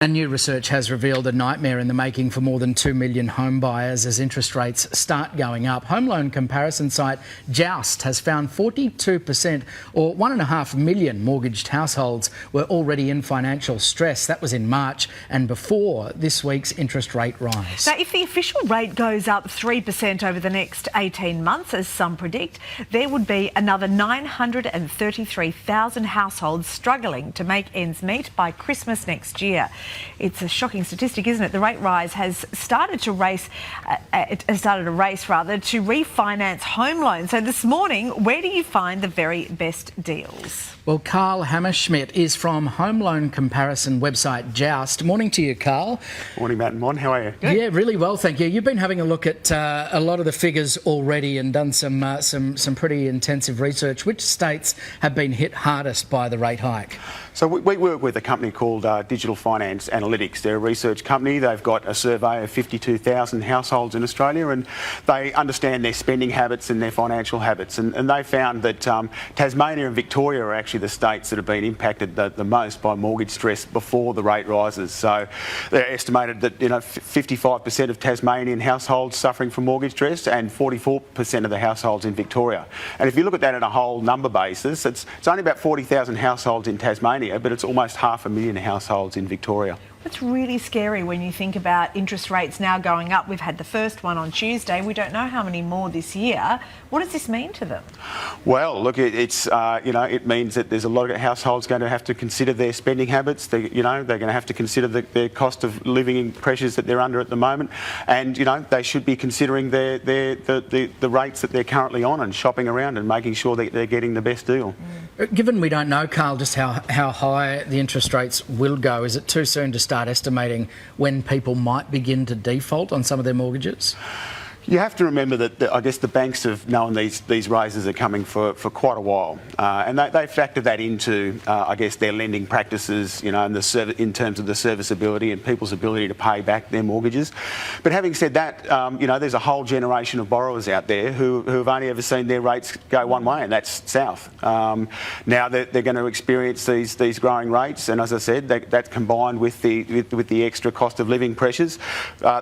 And new research has revealed a nightmare in the making for more than 2 million home buyers as interest rates start going up. Home loan comparison site Joust has found 42% or 1.5 million mortgaged households were already in financial stress. That was in March and before this week's interest rate rise. Now, if the official rate goes up 3% over the next 18 months, as some predict, there would be another 933,000 households struggling to make ends meet by Christmas next year. It's a shocking statistic, isn't it? The rate rise has started a race to refinance home loans. So this morning, where do you find the very best deals? Well, Carl Hammerschmidt is from home loan comparison website Joust. Morning to you, Carl. Morning, Matt and Mon. How are you? Good. Yeah, really well, thank you. You've been having a look at a lot of the figures already and done some pretty intensive research. Which states have been hit hardest by the rate hike? So we work with a company called Digital Finance Analytics. They're a research company. They've got a survey of 52,000 households in Australia, and they understand their spending habits and their financial habits. And they found that Tasmania and Victoria are actually the states that have been impacted the most by mortgage stress before the rate rises. So they're estimated that 55% of Tasmanian households suffering from mortgage stress and 44% of the households in Victoria. And if you look at that on a whole number basis, it's only about 40,000 households in Tasmania, but it's almost 500,000 households in Victoria. It's really scary when you think about interest rates now going up. We've had the first one on Tuesday. We don't know how many more this year. What does this mean to them? Well, look, it means that there's a lot of households going to have to consider their spending habits. They're going to have to consider the cost of living pressures that they're under at the moment, and they should be considering the rates that they're currently on and shopping around and making sure that they're getting the best deal. Given we don't know, Carl, just how high the interest rates will go, is it too soon to start estimating when people might begin to default on some of their mortgages? You have to remember that I guess the banks have known these raises are coming for quite a while, and they factor that into I guess their lending practices, in terms of the serviceability and people's ability to pay back their mortgages. But having said that, there's a whole generation of borrowers out there who have only ever seen their rates go one way, and that's south. Now they're going to experience these growing rates, and as I said, that combined with the extra cost of living pressures,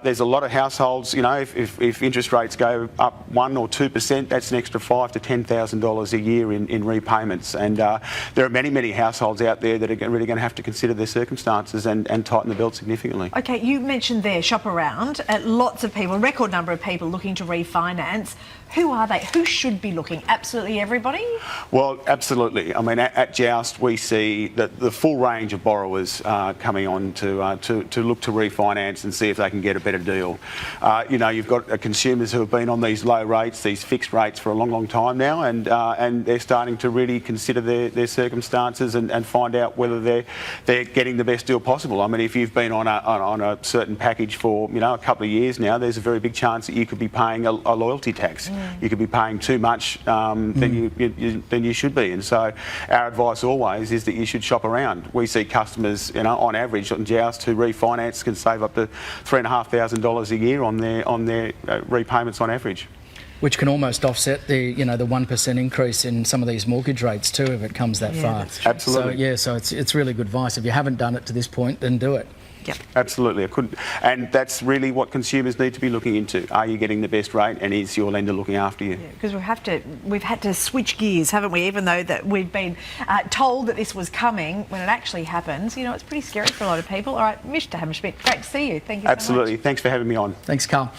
there's a lot of households. If interest rates go up 1 or 2%, that's an extra $5,000 to $10,000 a year in repayments. And there are many households out there that are really going to have to consider their circumstances and tighten the belt significantly. Okay, you mentioned there shop around. Lots of people, a record number of people looking to refinance. Who are they? Who should be looking? Absolutely everybody? Well, absolutely. I mean, at Joust we see that the full range of borrowers coming on to look to refinance and see if they can get a better deal. You've got consumers who have been on these low rates, these fixed rates for a long time now, and they're starting to really consider their circumstances and find out whether they're getting the best deal possible. I mean, if you've been on a certain package for a couple of years now, there's a very big chance that you could be paying a loyalty tax. You could be paying too much than you should be, and so our advice always is that you should shop around. We see customers, on average, on Joust who refinance can save up to $3,500 a year on their repayments on average. Which can almost offset the 1% increase in some of these mortgage rates too, if it comes that far. Absolutely. So it's really good advice. If you haven't done it to this point, then do it. Yep. Absolutely, I couldn't. And that's really what consumers need to be looking into. Are you getting the best rate, and is your lender looking after you? Yeah, because we've had to switch gears, haven't we? Even though that we've been told that this was coming, when it actually happens, it's pretty scary for a lot of people. All right, Mr. Hammerschmidt, great to see you. Thank you so much. Absolutely. Thanks for having me on. Thanks, Carl.